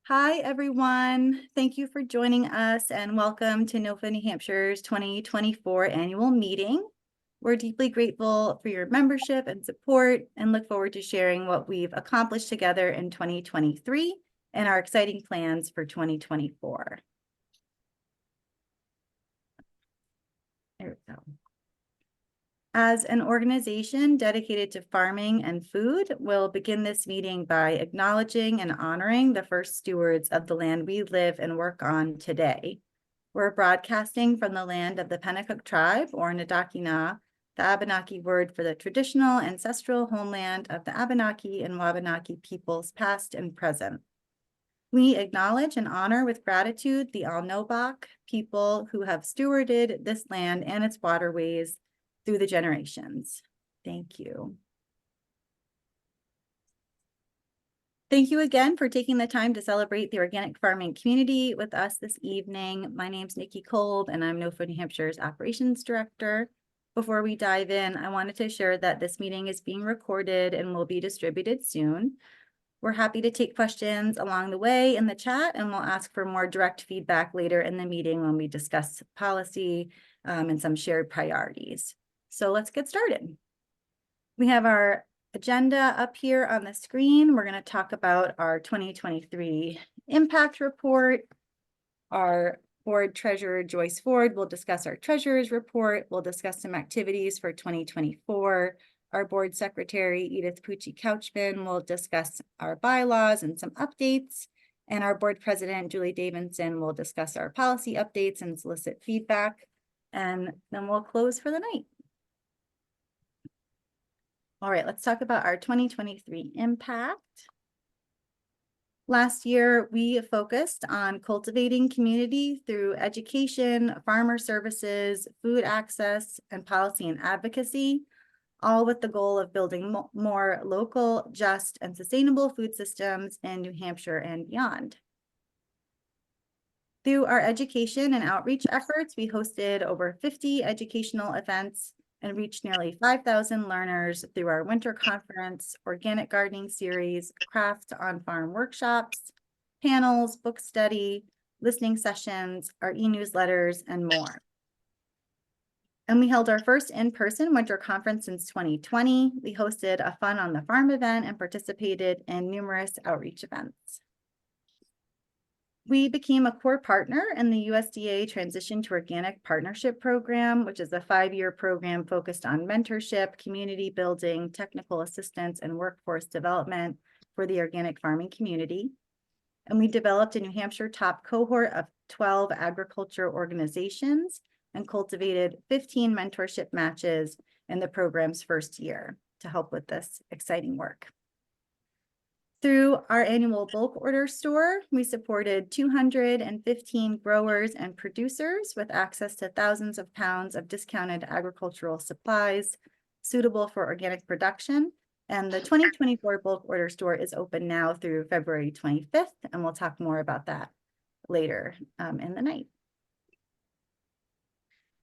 Hi, everyone. Thank you for joining us and welcome to NOFA New Hampshire's 2024 annual meeting. We're deeply grateful for your membership and support and look forward to sharing what we've accomplished together in 2023 and our exciting plans for 2024. There we go. As an organization dedicated to farming and food, we'll begin this meeting by acknowledging and honoring the first stewards of the land we live and work on today. We're broadcasting from the land of the Pennacook tribe, or Nadakina, the Abenaki word for the traditional ancestral homeland of the Abenaki and Wabanaki peoples past and present. We acknowledge and honor with gratitude the Alnobak people who have stewarded this land and its waterways through the generations. Thank you. Thank you again for taking the time to celebrate the organic farming community with us this evening. My name's Nikki Kolb, and I'm NOFA New Hampshire's Operations Director. Before we dive in, I wanted to share that this meeting is being recorded and will be distributed soon. We're happy to take questions along the way in the chat, and we'll ask for more direct feedback later in the meeting when we discuss policy and some shared priorities. So let's get started. We have our agenda up here on the screen. We're going to talk about our 2023 impact report. Our board treasurer, Joyce Ford, will discuss our treasurer's report. We'll discuss some activities for 2024. Our board secretary, Edith Pucci Couchman, will discuss our bylaws and some updates. And our board president, Julie Davenson, will discuss our policy updates and solicit feedback. And then we'll close for the night. All right, let's talk about our 2023 impact. Last year, we focused on cultivating community through education, farmer services, food access, and policy and advocacy, all with the goal of building more local, just, and sustainable food systems in New Hampshire and beyond. Through our education and outreach efforts, we hosted over 50 educational events and reached nearly 5,000 learners through our winter conference, organic gardening series, craft on-farm workshops, panels, book study, listening sessions, our e-newsletters, and more. And we held our first in-person winter conference since 2020. We hosted a Fun on the Farm event and participated in numerous outreach events. We became a core partner in the USDA Transition to Organic Partnership Program, which is a 5-year program focused on mentorship, community building, technical assistance, and workforce development for the organic farming community. And we developed a New Hampshire top cohort of 12 agriculture organizations and cultivated 15 mentorship matches in the program's first year to help with this exciting work. Through our annual bulk order store, we supported 215 growers and producers with access to thousands of pounds of discounted agricultural supplies suitable for organic production. And the 2024 bulk order store is open now through February 25th, and we'll talk more about that later in the night.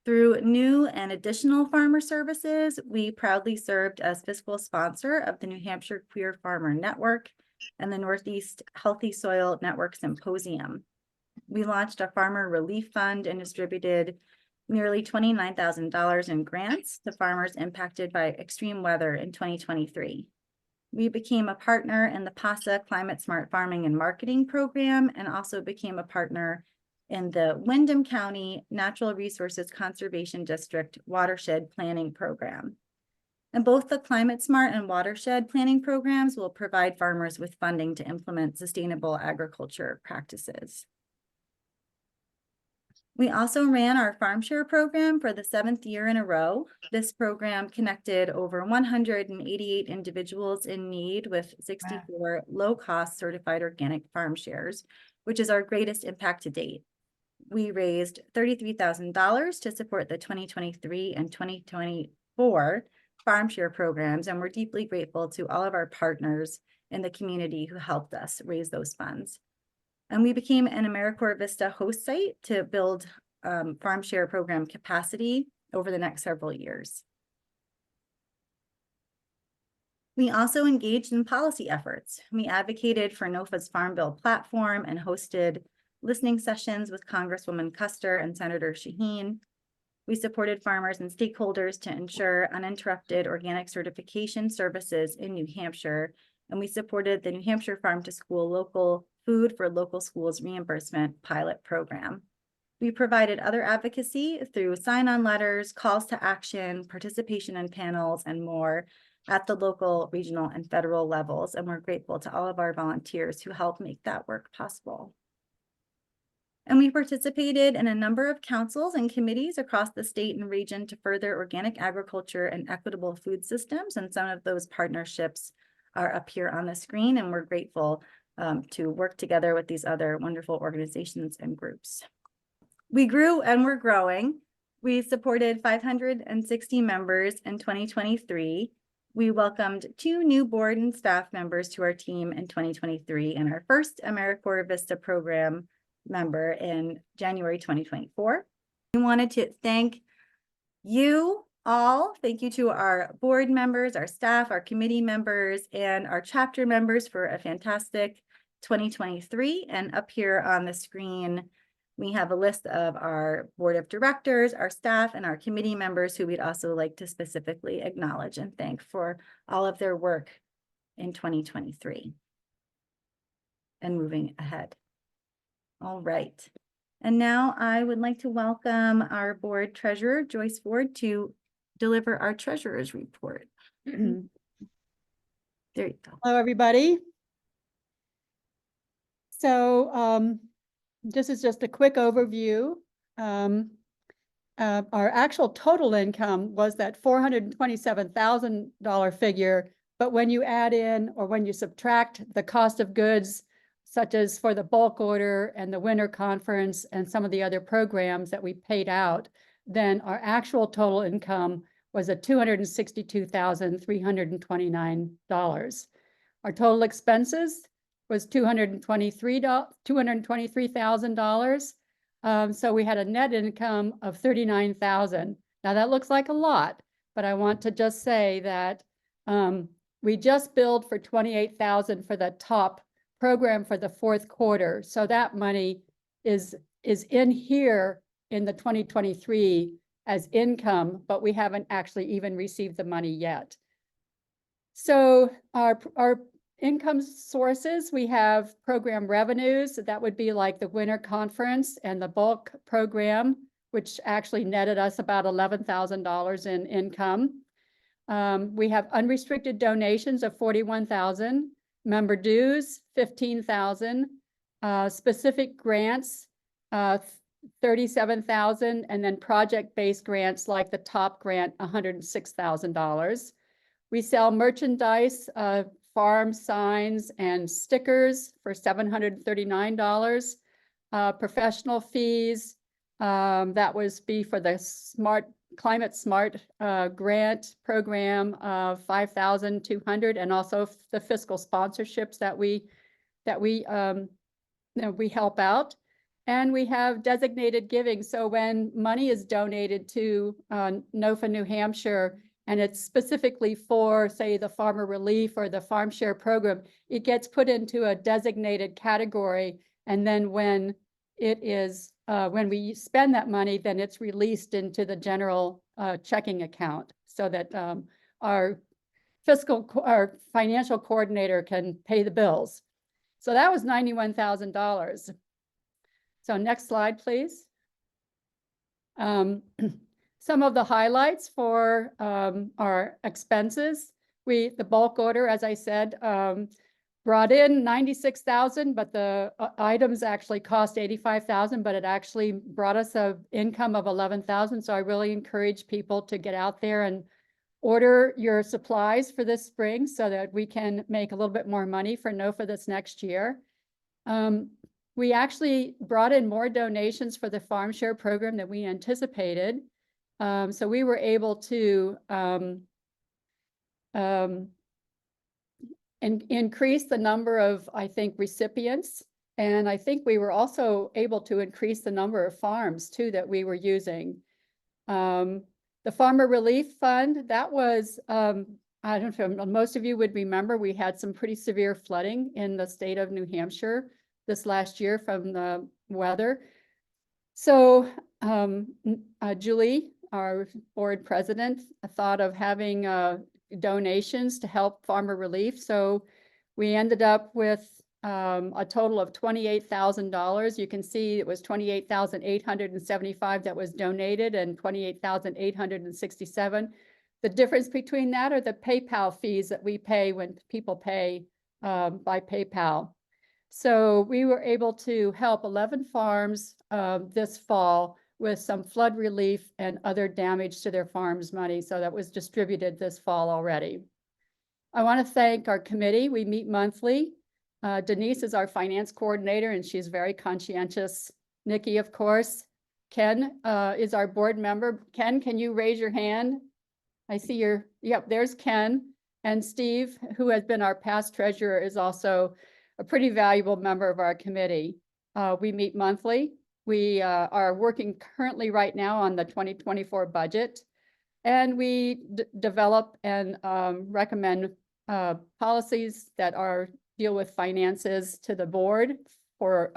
Through new and additional farmer services, we proudly served as fiscal sponsor of the New Hampshire Queer Farmer Network and the Northeast Healthy Soil Network Symposium. We launched a farmer relief fund and distributed nearly $29,000 in grants to farmers impacted by extreme weather in 2023. We became a partner in the PASA Climate Smart Farming and Marketing Program and also became a partner in the Windham County Natural Resources Conservation District Watershed Planning Program. And both the Climate Smart and Watershed Planning programs will provide farmers with funding to implement sustainable agriculture practices. We also ran our Farm Share program for the 7th year in a row. This program connected over 188 individuals in need with 64 low-cost certified organic farm shares, which is our greatest impact to date. We raised $33,000 to support the 2023 and 2024 farm share programs, and we're deeply grateful to all of our partners in the community who helped us raise those funds. And we became an AmeriCorps Vista host site to build farm share program capacity over the next several years. We also engaged in policy efforts. We advocated for NOFA's Farm Bill platform and hosted listening sessions with Congresswoman Custer and Senator Shaheen. We supported farmers and stakeholders to ensure uninterrupted organic certification services in New Hampshire, and we supported the New Hampshire Farm to School Local Food for Local Schools Reimbursement pilot program. We provided other advocacy through sign-on letters, calls to action, participation in panels, and more at the local, regional, and federal levels, and we're grateful to all of our volunteers who helped make that work possible. And we participated in a number of councils and committees across the state and region to further organic agriculture and equitable food systems, and some of those partnerships are up here on the screen, and we're grateful to work together with these other wonderful organizations and groups. We grew and we're growing. We supported 560 members in 2023. We welcomed 2 new board and staff members to our team in 2023 and our first AmeriCorps Vista program member in January 2024. We wanted to thank you all. Thank you to our board members, our staff, our committee members, and our chapter members for a fantastic 2023. And up here on the screen, we have a list of our board of directors, our staff, and our committee members who we'd also like to specifically acknowledge and thank for all of their work in 2023 and moving ahead. All right. And now I would like to welcome our board treasurer, Joyce Ford, to deliver our treasurer's report. There you go. Hello, everybody. So this is just a quick overview. Our actual total income was that $427,000 figure, but when you add in or when you subtract the cost of goods, such as for the bulk order and the winter conference and some of the other programs that we paid out, then our actual total income was at $262,329. Our total expenses was $223,000. So we had a net income of $39,000. Now that looks like a lot, but I want to just say that we just billed for $28,000 for the top program for the 4th quarter. So that money is in here in the 2023 as income, but we haven't actually even received the money yet. So our income sources, we have program revenues. That would be like the winter conference and the bulk program, which actually netted us about $11,000 in income. We have unrestricted donations of $41,000. Member dues, $15,000, specific grants, $37,000, and then project-based grants like the top grant, $106,000. We sell merchandise, farm signs and stickers for $739. Professional fees, that was for the Climate Smart grant program of $5,200, and also the fiscal sponsorships that we help out. And we have designated giving. So when money is donated to NOFA New Hampshire, and it's specifically for, say, the farmer relief or the farm share program, it gets put into a designated category. And then when it is when we spend that money, then it's released into the general checking account so that our financial coordinator can pay the bills. So that was $91,000. So next slide, please. Some of the highlights for our expenses. The bulk order, as I said, brought in $96,000, but the items actually cost $85,000, but it actually brought us an income of $11,000. So I really encourage people to get out there and order your supplies for this spring so that we can make a little bit more money for NOFA this next year. We actually brought in more donations for the farm share program than we anticipated. So we were able to increase the number of, I think, recipients. And I think we were also able to increase the number of farms too that we were using. The Farmer Relief Fund, that was I don't know, most of you would remember we had some pretty severe flooding in the state of New Hampshire this last year from the weather. So Julie, our board president, thought of having donations to help farmer relief. So we ended up with a total of $28,000. You can see it was 28,875 that was donated and 28,867. The difference between that are the PayPal fees that we pay when people pay by PayPal. So we were able to help 11 farms this fall with some flood relief and other damage to their farms money. So that was distributed this fall already. I want to thank our committee. We meet monthly. Denise is our finance coordinator and she's very conscientious. Nikki, of course. Ken is our board member. Ken, can you raise your hand? I see yep, there's Ken. And Steve, who has been our past treasurer, is also a pretty valuable member of our committee. We meet monthly. We are working currently right now on the 2024 budget. And we develop and recommend policies that deal with finances to the board for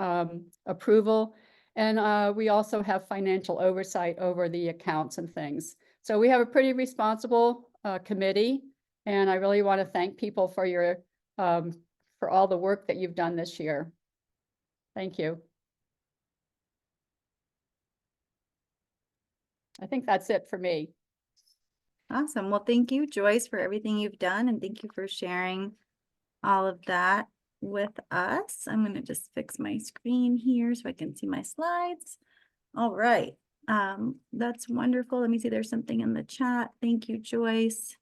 approval. And we also have financial oversight over the accounts and things. So we have a pretty responsible committee, and I really want to thank people for your for all the work that you've done this year. Thank you. I think that's it for me. Awesome. Well, thank you, Joyce, for everything you've done, and thank you for sharing all of that with us. I'm going to just fix my screen here so I can see my slides. All right. That's wonderful. Let me see, there's something in the chat. Thank you, Joyce.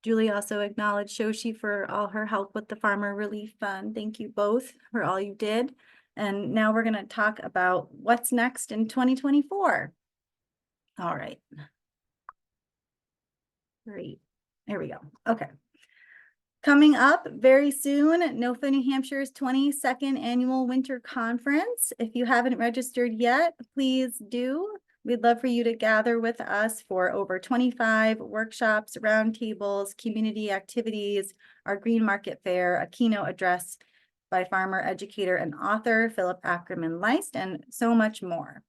Julie also acknowledged Shoshi for all her help with the Farmer Relief Fund. Thank you both for all you did. And now we're going to talk about what's next in 2024. All right. Great. There we go. Okay. Coming up very soon, NOFA New Hampshire's 22nd Annual Winter Conference. If you haven't registered yet, please do. We'd love for you to gather with us for over 25 workshops, roundtables, community activities, our Green Market Fair, a keynote address by farmer, educator, and author Philip Ackerman Leist, and so much more.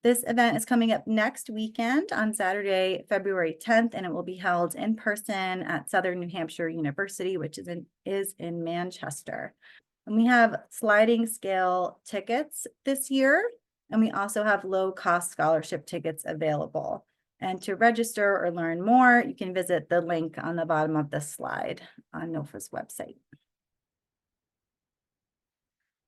This event is coming up next weekend on Saturday, February 10th, and it will be held in person at Southern New Hampshire University, which is in Manchester. And we have sliding scale tickets this year, and we also have low-cost scholarship tickets available. And to register or learn more, you can visit the link on the bottom of this slide on NOFA's website.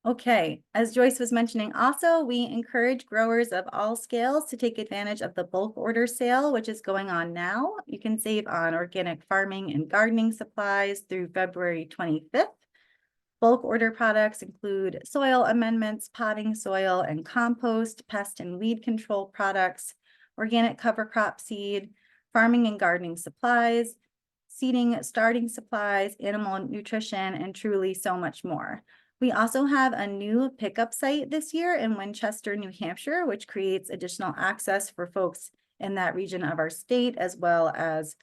Okay, as Joyce was mentioning also, we encourage growers of all scales to take advantage of the bulk order sale, which is going on now. You can save on organic farming and gardening supplies through February 25th. Bulk order products include soil amendments, potting soil and compost, pest and weed control products, organic cover crop seed, farming and gardening supplies, seeding, starting supplies, animal nutrition, and truly so much more. We also have a new pickup site this year in Winchester, New Hampshire, which creates additional access for folks in that region of our state, as well as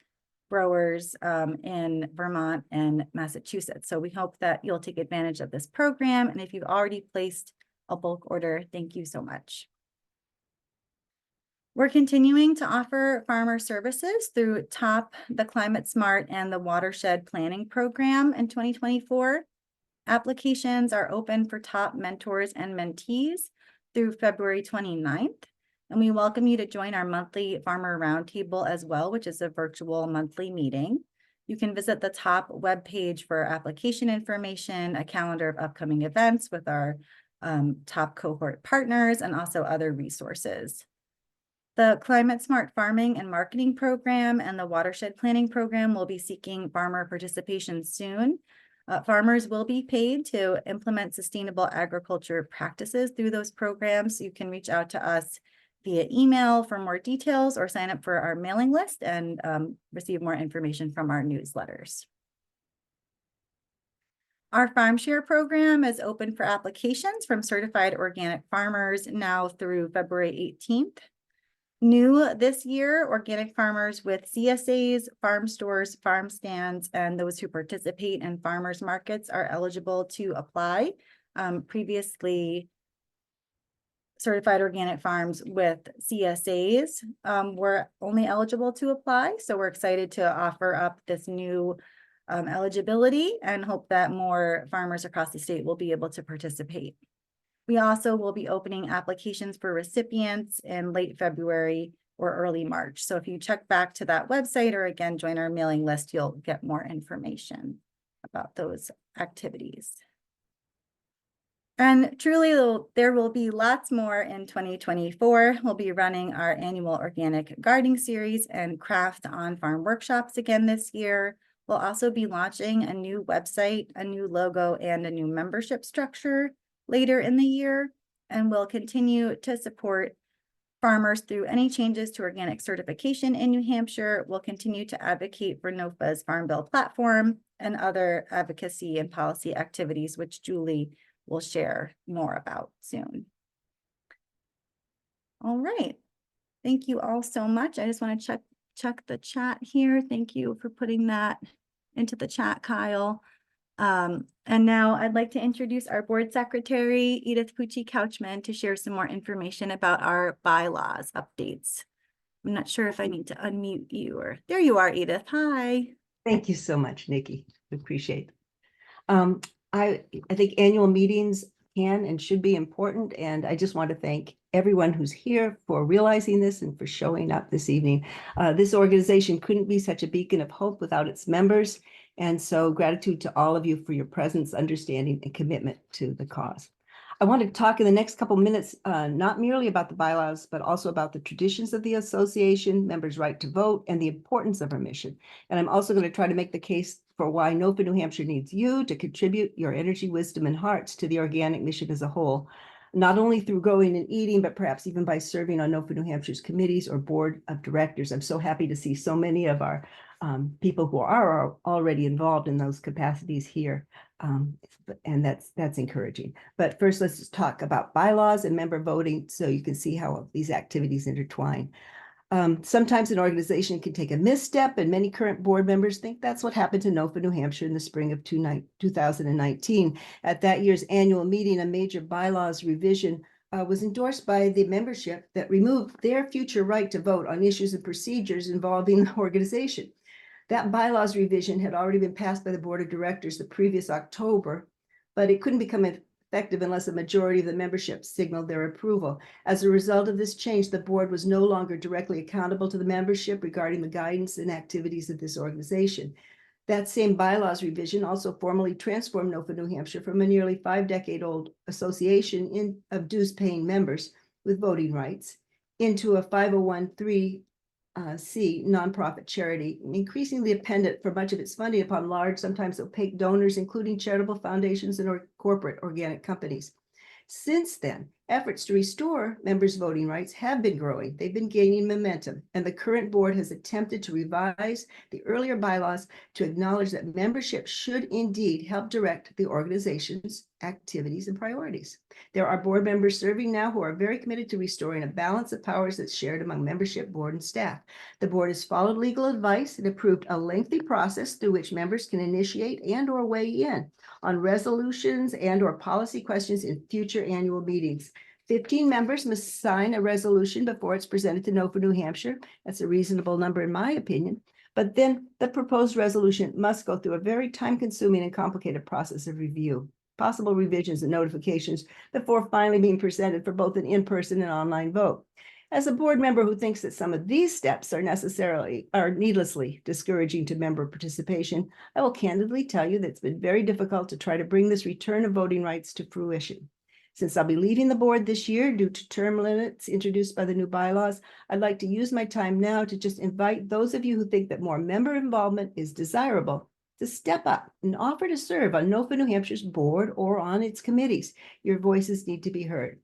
growers in Vermont and Massachusetts. So we hope that you'll take advantage of this program. And if you've already placed a bulk order, thank you so much. We're continuing to offer farmer services through TOP, the Climate Smart, and the Watershed Planning Program in 2024. Applications are open for top mentors and mentees through February 29th. And we welcome you to join our monthly Farmer Roundtable as well, which is a virtual monthly meeting. You can visit the TOP webpage for application information, a calendar of upcoming events with our TOP cohort partners, and also other resources. The Climate Smart Farming and Marketing Program and the Watershed Planning Program will be seeking farmer participation soon. Farmers will be paid to implement sustainable agriculture practices through those programs. You can reach out to us via email for more details or sign up for our mailing list and receive more information from our newsletters. Our Farm Share program is open for applications from certified organic farmers now through February 18th. New this year, organic farmers with CSAs, farm stores, farm stands, and those who participate in farmers markets are eligible to apply. Previously, certified organic farms with CSAs were only eligible to apply. So we're excited to offer up this new eligibility and hope that more farmers across the state will be able to participate. We also will be opening applications for recipients in late February or early March. So if you check back to that website or again, join our mailing list, you'll get more information about those activities. And truly, there will be lots more in 2024. We'll be running our annual organic gardening series and craft on farm workshops again this year. We'll also be launching a new website, a new logo, and a new membership structure later in the year, and we'll continue to support farmers through any changes to organic certification in New Hampshire. We'll continue to advocate for NOFA's Farm Bill platform and other advocacy and policy activities, which Julie will share more about soon. All right. Thank you all so much. I just want to check the chat here. Thank you for putting that into the chat, Kyle. And now I'd like to introduce our board secretary, Edith Pucci Couchman, to share some more information about our bylaws updates. I'm not sure if I need to unmute you or there you are, Edith. Hi. Thank you so much, Nikki. Appreciate it. I think annual meetings can and should be important, and I just want to thank everyone who's here for realizing this and for showing up this evening. This organization couldn't be such a beacon of hope without its members, and so gratitude to all of you for your presence, understanding, and commitment to the cause. I want to talk in the next couple minutes, not merely about the bylaws, but also about the traditions of the association, members' right to vote, and the importance of our mission. And I'm also going to try to make the case for why NOFA New Hampshire needs you to contribute your energy, wisdom, and hearts to the organic mission as a whole, not only through growing and eating, but perhaps even by serving on NOFA New Hampshire's committees or board of directors. I'm so happy to see so many of our people who are already involved in those capacities here. And that's encouraging. But first, let's just talk about bylaws and member voting so you can see how these activities intertwine. Sometimes an organization can take a misstep, and many current board members think that's what happened to NOFA New Hampshire in the spring of 2019. At that year's annual meeting, a major bylaws revision was endorsed by the membership that removed their future right to vote on issues and procedures involving the organization. That bylaws revision had already been passed by the board of directors the previous October, but it couldn't become effective unless a majority of the membership signaled their approval. As a result of this change, the board was no longer directly accountable to the membership regarding the guidance and activities of this organization. That same bylaws revision also formally transformed NOFA New Hampshire from a nearly 5-decade-old association of dues-paying members with voting rights into a 501(c) nonprofit charity, increasingly dependent for much of its funding upon large, sometimes opaque donors, including charitable foundations and corporate organic companies. Since then, efforts to restore members' voting rights have been growing. They've been gaining momentum, and the current board has attempted to revise the earlier bylaws to acknowledge that membership should indeed help direct the organization's activities and priorities. There are board members serving now who are very committed to restoring a balance of powers that's shared among membership, board, and staff. The board has followed legal advice and approved a lengthy process through which members can initiate and/or weigh in on resolutions and/or policy questions in future annual meetings. 15 members must sign a resolution before it's presented to NOFA New Hampshire. That's a reasonable number in my opinion. But then the proposed resolution must go through a very time-consuming and complicated process of review, possible revisions and notifications before finally being presented for both an in-person and online vote. As a board member who thinks that some of these steps are needlessly discouraging to member participation, I will candidly tell you that it's been very difficult to try to bring this return of voting rights to fruition. Since I'll be leaving the board this year due to term limits introduced by the new bylaws, I'd like to use my time now to just invite those of you who think that more member involvement is desirable to step up and offer to serve on NOFA New Hampshire's board or on its committees. Your voices need to be heard.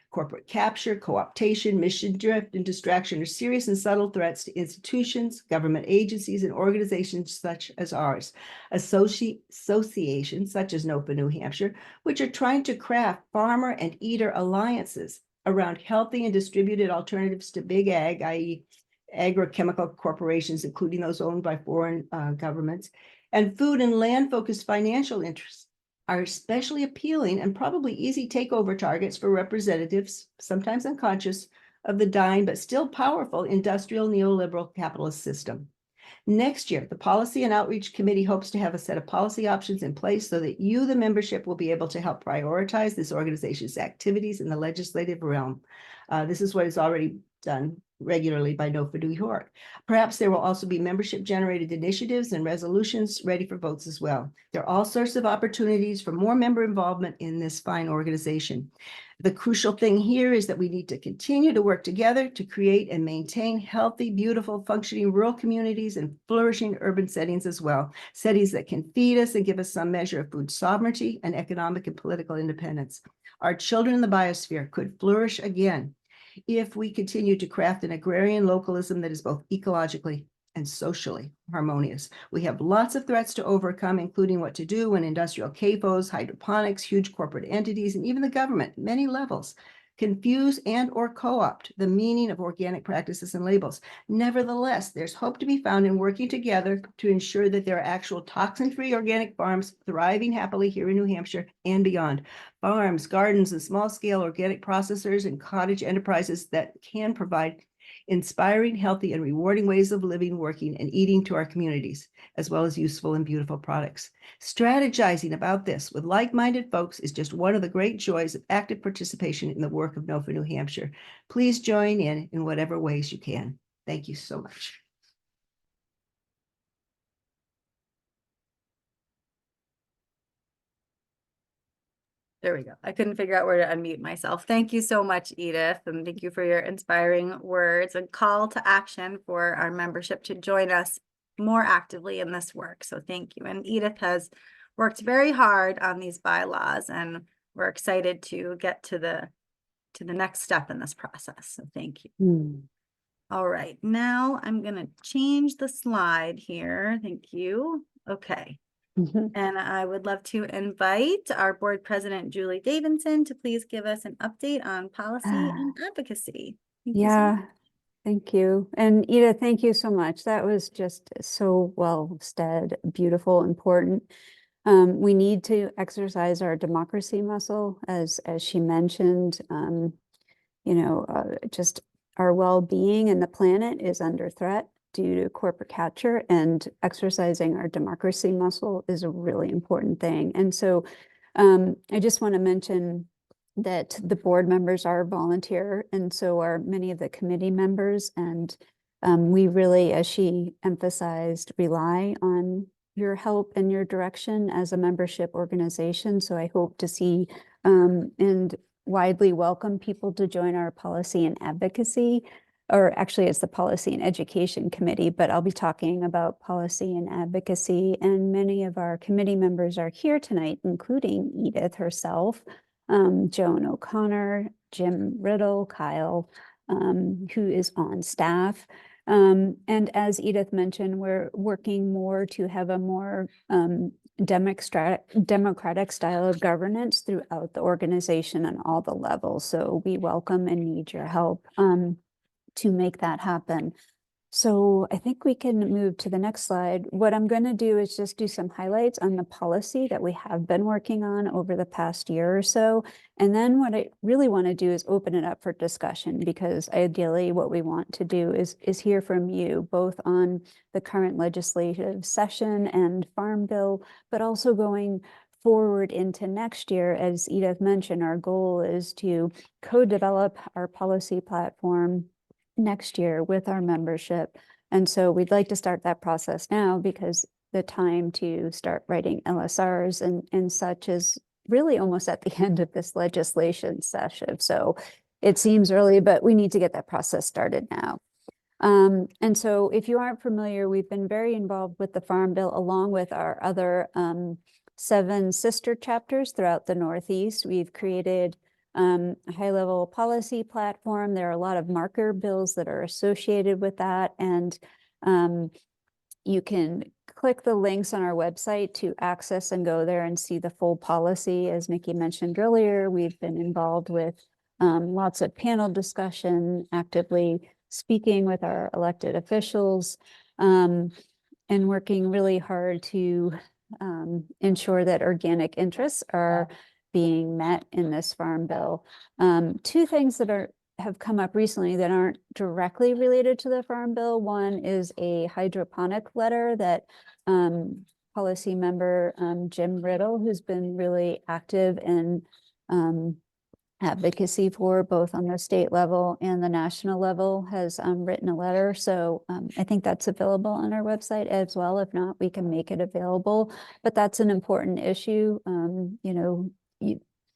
Corporate capture, co-optation, mission drift, and distraction are serious and subtle threats to institutions, government agencies, and organizations such as ours. Associations such as NOFA New Hampshire, which are trying to craft farmer and eater alliances, around healthy and distributed alternatives to big ag, i.e. agrochemical corporations, including those owned by foreign governments, and food and land-focused financial interests are especially appealing and probably easy takeover targets for representatives, sometimes unconscious, of the dying but still powerful industrial neoliberal capitalist system. Next year, the Policy and Outreach Committee hopes to have a set of policy options in place so that you, the membership, will be able to help prioritize this organization's activities in the legislative realm. This is what is already done regularly by NOFA New York. Perhaps there will also be membership-generated initiatives and resolutions ready for votes as well. There are all sorts of opportunities for more member involvement in this fine organization. The crucial thing here is that we need to continue to work together to create and maintain healthy, beautiful, functioning rural communities and flourishing urban settings as well. Settings that can feed us and give us some measure of food sovereignty and economic and political independence. Our children in the biosphere could flourish again if we continue to craft an agrarian localism that is both ecologically and socially harmonious. We have lots of threats to overcome, including what to do when industrial CAFOs, hydroponics, huge corporate entities, and even the government, many levels, confuse and or co-opt the meaning of organic practices and labels. Nevertheless, there's hope to be found in working together to ensure that there are actual toxin-free organic farms thriving happily here in New Hampshire and beyond. Farms, gardens, and small-scale organic processors and cottage enterprises that can provide inspiring, healthy, and rewarding ways of living, working, and eating to our communities, as well as useful and beautiful products. Strategizing about this with like-minded folks is just one of the great joys of active participation in the work of NOFA New Hampshire. Please join in whatever ways you can. Thank you so much. There we go. I couldn't figure out where to unmute myself. Thank you so much, Edith, and thank you for your inspiring words and call to action for our membership to join us more actively in this work. So thank you. And Edith has worked very hard on these bylaws, and we're excited to get to the next step in this process. So thank you. All right, now I'm going to change the slide here. Thank you. Okay. And I would love to invite our board president, Julie Davenson, to please give us an update on policy and advocacy. Thank you so much. Thank you. And Edith, thank you so much. That was just so well said, beautiful, important. We need to exercise our democracy muscle, as she mentioned. Just our well-being and the planet is under threat due to corporate capture, and exercising our democracy muscle is a really important thing. And so I just want to mention that the board members are volunteer, and so are many of the committee members. And we really, as she emphasized, rely on your help and your direction as a membership organization. So I hope to see and widely welcome people to join our policy and advocacy, or actually it's the Policy and Education Committee, but I'll be talking about policy and advocacy. And many of our committee members are here tonight, including Edith herself, Joan O'Connor, Jim Riddle, Kyle, who is on staff. And as Edith mentioned, we're working more to have a more democratic style of governance throughout the organization on all the levels. So we welcome and need your help to make that happen. So I think we can move to the next slide. What I'm going to do is just do some highlights on the policy that we have been working on over the past year or so. And then what I really want to do is open it up for discussion, because ideally what we want to do is hear from you, both on the current legislative session and Farm Bill, but also going forward into next year. As Edith mentioned, our goal is to co-develop our policy platform next year with our membership. And so we'd like to start that process now, because the time to start writing LSRs and such is really almost at the end of this legislation session. So it seems early, but we need to get that process started now. And so if you aren't familiar, we've been very involved with the Farm Bill, along with our other 7 sister chapters throughout the Northeast. We've created a high-level policy platform. There are a lot of marker bills that are associated with that. And you can click the links on our website to access and go there and see the full policy. As Nikki mentioned earlier, we've been involved with lots of panel discussion, actively speaking with our elected officials, and working really hard to ensure that organic interests are being met in this farm bill. Two things that have come up recently that aren't directly related to the farm bill. One is a hydroponic letter that policy member Jim Riddle, who's been really active in advocacy for both on the state level and the national level, has written a letter. So I think that's available on our website as well. If not, we can make it available. But that's an important issue.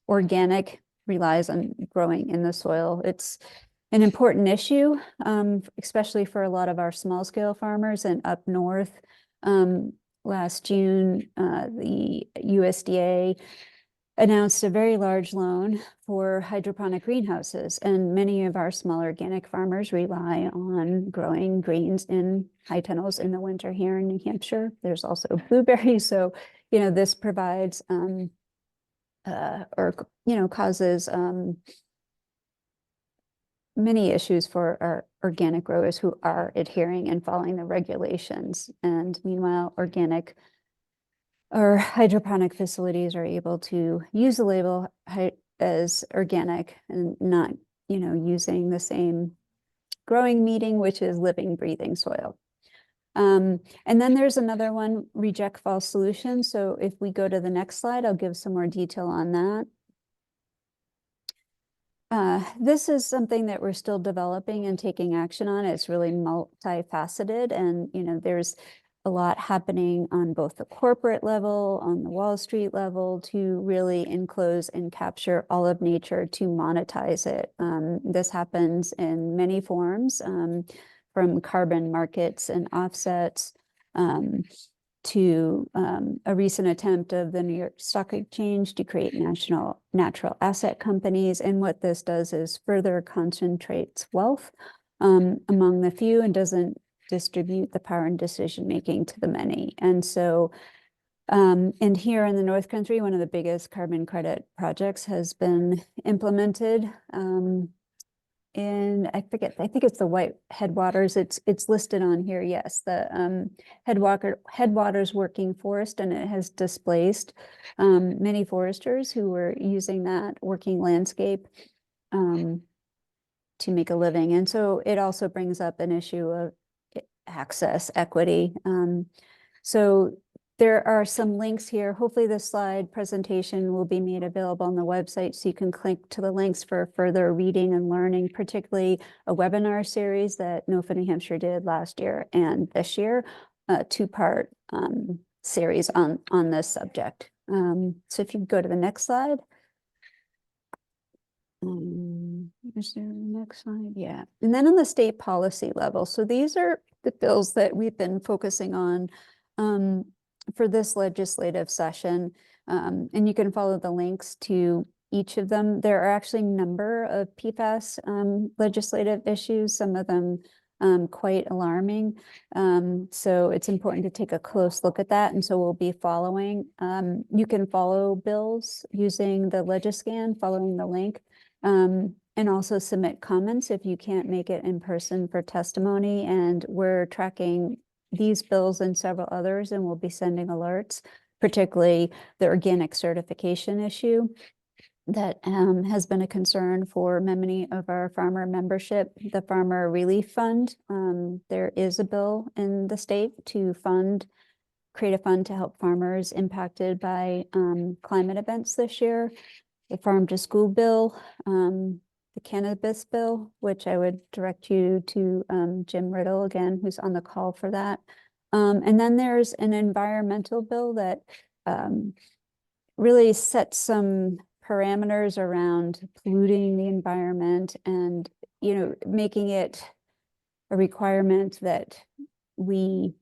Organic relies on growing in the soil. It's an important issue, especially for a lot of our small scale farmers. And up north, last June, the USDA announced a very large loan for hydroponic greenhouses. And many of our small organic farmers rely on growing greens in high tunnels in the winter here in New Hampshire. There's also blueberries. So, this provides causes many issues for our organic growers who are adhering and following the regulations. And meanwhile, organic or hydroponic facilities are able to use the label as organic and not, using the same growing medium, which is living, breathing soil. And then there's another one, reject false solutions. So if we go to the next slide, I'll give some more detail on that. This is something that we're still developing and taking action on. It's really multifaceted, and there's a lot happening on both the corporate level, on the Wall Street level, to really enclose and capture all of nature to monetize it. This happens in many forms, from carbon markets and offsets to a recent attempt of the New York Stock Exchange to create natural asset companies. And what this does is further concentrates wealth among the few and doesn't distribute the power and decision-making to the many. And so, and here in the North Country, one of the biggest carbon credit projects has been implemented in, I think it's the White Headwaters. It's listed on here. Yes, the Headwaters Working Forest, and it has displaced many foresters who were using that working landscape to make a living. And so it also brings up an issue of access, equity. So there are some links here. Hopefully this slide presentation will be made available on the website, so you can click to the links for further reading and learning, particularly a webinar series that NOFA New Hampshire did last year and this year, a two-part series on this subject. So if you go to the next slide. Is there the next slide? Yeah. And then on the state policy level. So these are the bills that we've been focusing on for this legislative session. And you can follow the links to each of them. There are actually a number of PFAS legislative issues, some of them quite alarming. So it's important to take a close look at that. And so we'll be following. You can follow bills using the Legiscan, following the link. And also submit comments if you can't make it in person for testimony. And we're tracking these bills and several others, and we'll be sending alerts, particularly the organic certification issue that has been a concern for many of our farmer membership. The Farmer Relief Fund, there is a bill in the state to create a fund to help farmers impacted by climate events this year. The Farm to School bill, the cannabis bill, which I would direct you to Jim Riddle again, who's on the call for that. And then there's an environmental bill that really sets some parameters around polluting the environment and, making it a requirement that we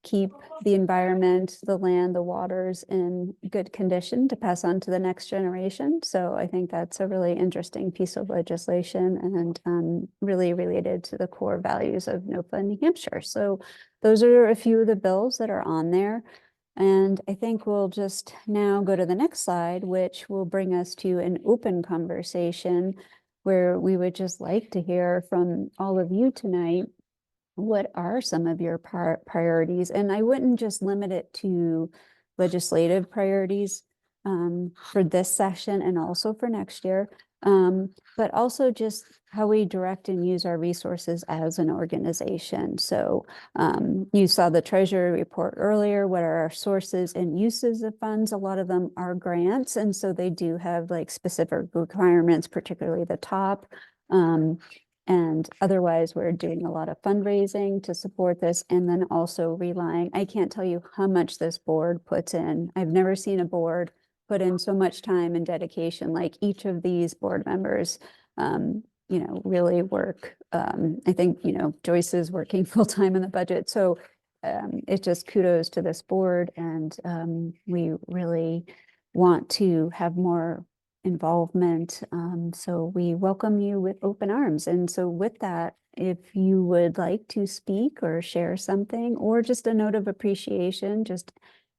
keep the environment, the land, the waters in good condition to pass on to the next generation. So I think that's a really interesting piece of legislation and really related to the core values of NOFA New Hampshire. So those are a few of the bills that are on there. And I think we'll just now go to the next slide, which will bring us to an open conversation where we would just like to hear from all of you tonight. What are some of your priorities? And I wouldn't just limit it to legislative priorities for this session and also for next year, but also just how we direct and use our resources as an organization. So you saw the Treasury report earlier. What are our sources and uses of funds? A lot of them are grants, and so they do have like specific requirements, particularly the top. And otherwise, we're doing a lot of fundraising to support this, and then also relying. I can't tell you how much this board puts in. I've never seen a board put in so much time and dedication. Like each of these board members, really work. I think, Joyce is working full time in the budget. So it's just kudos to this board. And we really want to have more involvement. So we welcome you with open arms. And so with that, if you would like to speak or share something, or just a note of appreciation, just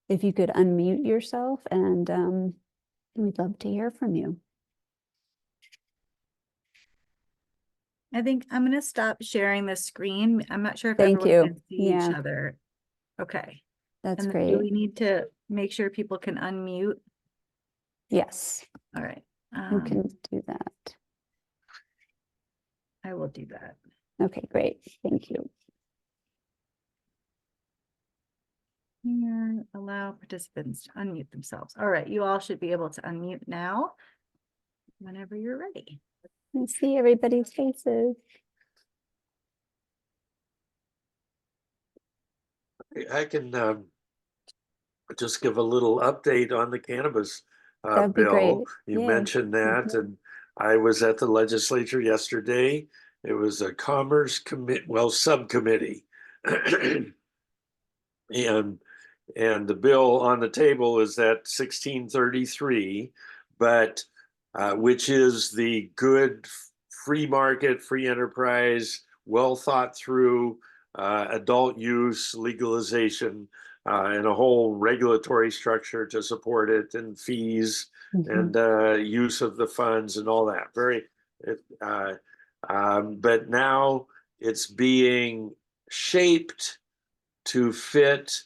if you could unmute yourself, and we'd love to hear from you. I think I'm going to stop sharing the screen. I'm not sure if Thank everyone you. can see Yeah. each other. Okay. That's And then do great. we need to make sure people can unmute? Yes, All right. you can do that. I will do that. Okay, great. Thank you. Here, allow participants to unmute themselves. All right, you all should be able to unmute now whenever you're ready. I see everybody's faces. I can just give a little update on the cannabis That'd be great. bill. You Yeah. mentioned that, Mhm. and I was at the legislature yesterday. It was a commerce subcommittee. And the bill on the table is at 1633, but which is the good free market, free enterprise, well thought through adult use legalization and a whole regulatory structure to support it, and fees Mhm. and use of the funds and all that. But now it's being shaped to fit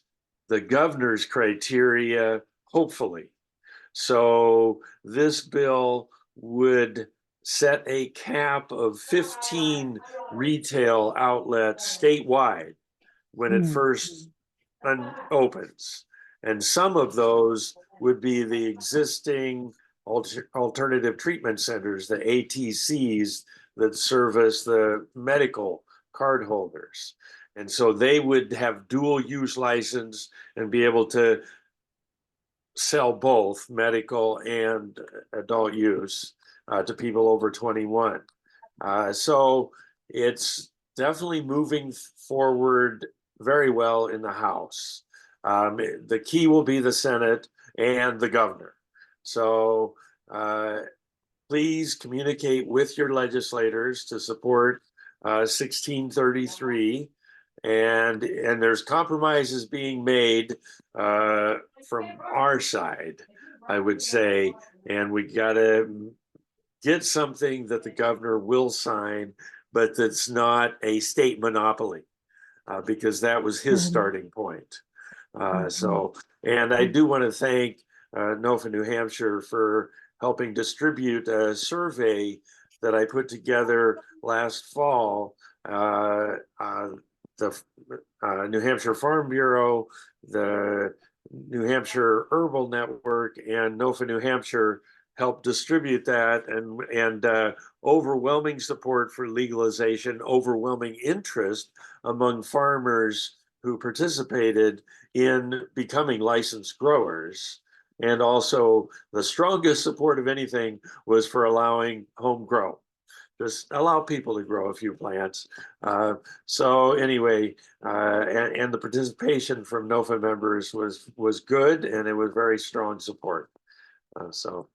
the governor's criteria, hopefully. So this bill would set a cap of 15 retail outlets statewide when it first opens. And some of those would be the existing alternative treatment centers, the ATCs that service the medical card holders. And so they would have dual use license and be able to sell both medical and adult use to people over 21. So it's definitely moving forward very well in the House. The key will be the Senate and the governor. So please communicate with your legislators to support 1633. And there's compromises being made from our side, I would say, and we got to get something that the governor will sign, but that's not a state monopoly, because that was his starting point. And I do want to thank NOFA New Hampshire for helping distribute a survey that I put together last fall. The New Hampshire Farm Bureau, the New Hampshire Herbal Network, and NOFA New Hampshire helped distribute that, and overwhelming support for legalization, overwhelming interest among farmers who participated in becoming licensed growers. And also the strongest support of anything was for allowing home grow. Just allow people to grow a few plants. So anyway, and the participation from NOFA members was good, and it was very strong support. So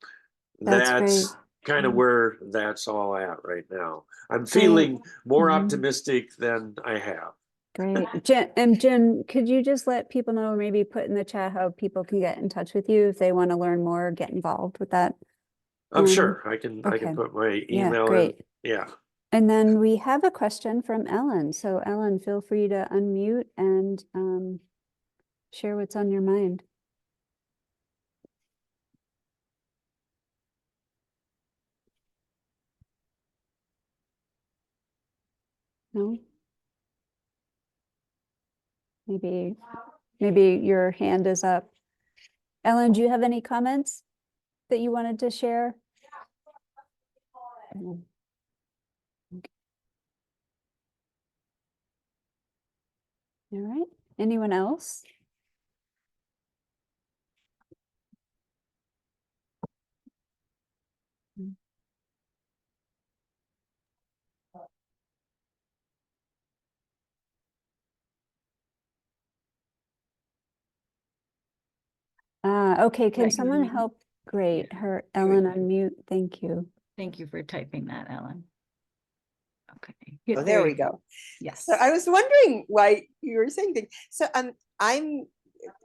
that's kind of where that's all at right now. I'm feeling more optimistic than I have. Great. Jen, could you just let people know, maybe put in the chat how people can get in touch with you if they want to learn more or get involved with that? Sure, I can okay. put my Yeah, email in. great. Yeah. And then we have a question from Ellen. So Ellen, feel free to unmute and share what's on your mind. No? Maybe your hand is up. Ellen, do you have any comments that you wanted to share? Okay. All right. Anyone else? Okay, can Right, someone unmute. help? Great, her, There we Ellen, go. unmute, thank you. Thank you for typing that, Ellen. Okay. Oh, there we go. Yes. So I was wondering why you were saying things. So I'm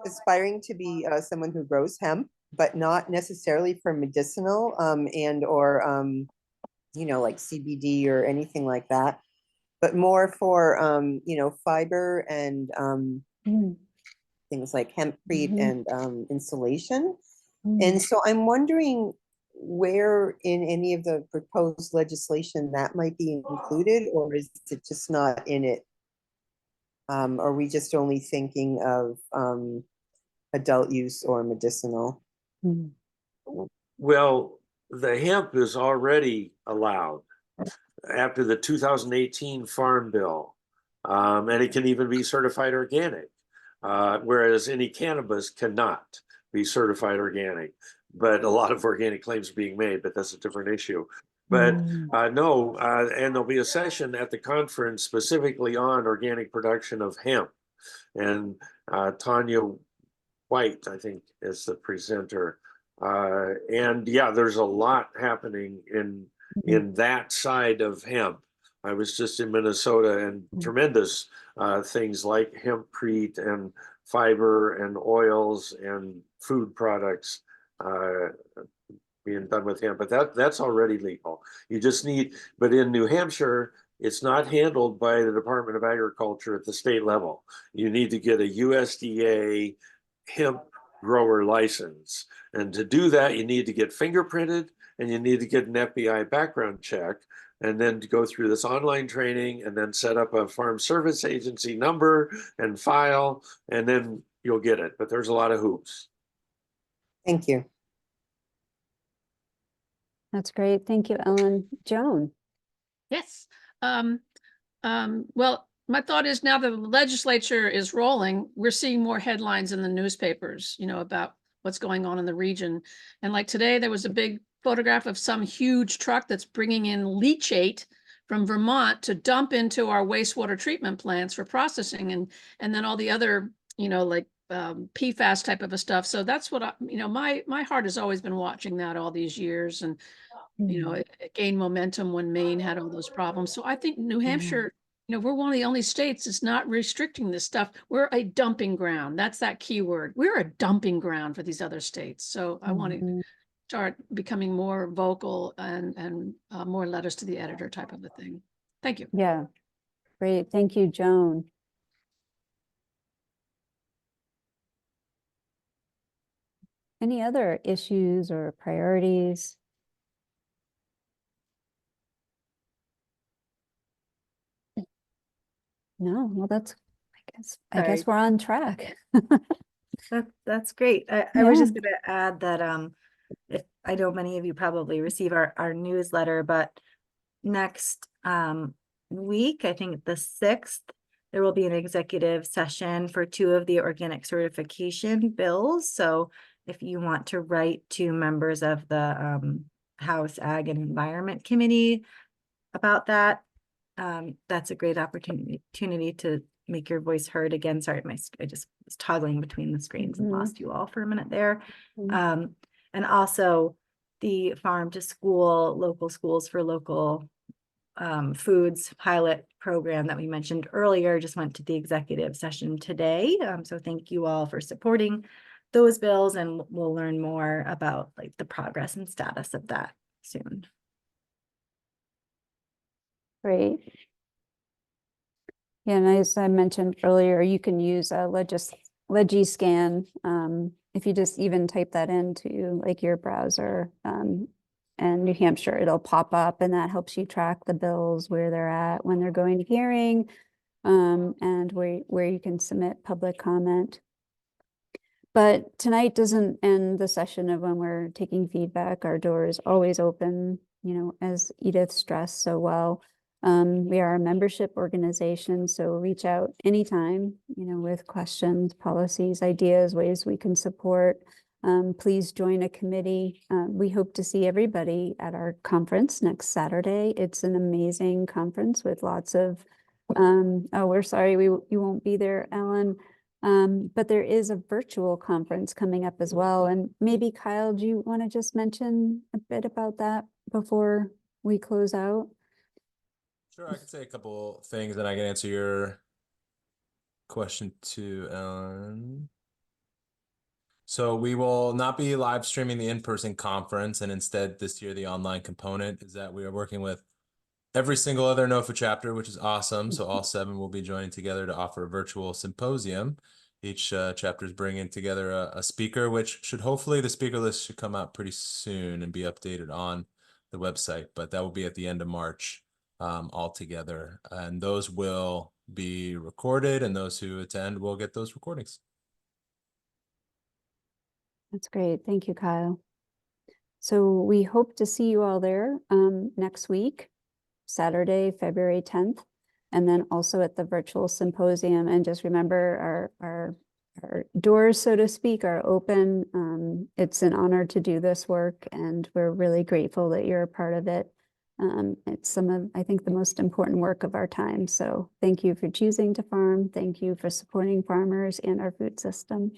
aspiring to be someone who grows hemp, but not necessarily for medicinal and or you know, like CBD or anything like that, but more for you know, fiber and things like hempcrete Mhm. and insulation. Mm. And so I'm wondering where in any of the proposed legislation that might be included, or is it just not in it? Are we just only thinking of adult use or medicinal? Mm. Well, the hemp is already allowed after the 2018 Farm Bill, and it can even be certified organic, whereas any cannabis cannot be certified organic. But a lot of organic claims are being made, but that's a different issue. But no, and there'll be a session at the conference specifically on organic production of hemp. And Tanya White, I think, is the presenter. And yeah, there's a lot happening in that side of hemp. I was just in Minnesota, and tremendous things like hempcrete and fiber and oils and food products being done with hemp. But that's already legal. You just need, but in New Hampshire, it's not handled by the Department of Agriculture at the state level. You need to get a USDA hemp grower license. And to do that, you need to get fingerprinted and you need to get an FBI background check, and then to go through this online training and then set up a farm service agency number and file, and then you'll get it. But there's a lot of hoops. Thank you. That's great. Thank you, Ellen. Joan. Yes. Well, my thought is now that the legislature is rolling, we're seeing more headlines in the newspapers, you know, about what's going on in the region. And like today, there was a big photograph of some huge truck that's bringing in leachate from Vermont to dump into our wastewater treatment plants for processing, and then all the other, you know, like PFAS type of a stuff. So that's what you know, my heart has always been watching that all these years. And you know, it gained momentum when Maine had all those problems. So I think New Hampshire, you know, we're one of the only states that's not restricting this stuff. We're a dumping ground. That's that key word. We're a dumping ground for these other states. So I want to start becoming more vocal and more letters to the editor type of a thing. Thank you. Yeah, great. Thank you, Joan. Any other issues or priorities? No, well, that's, I guess Sorry. we're on track. That's great. I was Yeah. just gonna add that if I know many of you probably receive our newsletter, but next week, I think the 6th, there will be an executive session for 2 of the organic certification bills. So if you want to write to members of the House Ag and Environment Committee about that, that's a great opportunity to make your voice heard again. Sorry, I just was toggling between the screens and lost you all for a minute there. And also the farm to school, local schools for local foods pilot program that we mentioned earlier just went to the executive session today. So thank you all for supporting those bills, and we'll learn more about like the progress and status of that soon. Great. Yeah, and as I mentioned earlier, you can use a Legiscan. If you just even type that into like your browser, and New Hampshire, it'll pop up, and that helps you track the bills, where they're at, when they're going to hearing, and where you can submit public comment. But tonight doesn't end the session of when we're taking feedback. Our door is always open, you know, as Edith stressed so well. We are a membership organization, so reach out anytime, you know, with questions, policies, ideas, ways we can support. Please join a committee. We hope to see everybody at our conference next Saturday. It's an amazing conference with lots of, oh, we're sorry, you won't be there, Ellen. But there is a virtual conference coming up as well. And maybe Kyle, do you want to just mention a bit about that before we close out? Sure, I could say a couple things and I can answer your question too, Ellen. So we will not be live streaming the in-person conference, and instead this year the online component is that we are working with every single other NOFA chapter, which is awesome. So all 7 will be joining together to offer a virtual symposium. Each chapter is bringing together a speaker, which should hopefully the speaker list should come out pretty soon and be updated on the website, but that will be at the end of March all together. And those will be recorded, and those who attend will get those recordings. That's great. Thank you, Kyle. So we hope to see you all there next week, Saturday, February 10th, and then also at the virtual symposium. And just remember, our doors, so to speak, are open. It's an honor to do this work, and we're really grateful that you're a part of it. It's some of, I think, the most important work of our time. So thank you for choosing to farm. Thank you for supporting farmers and our food system.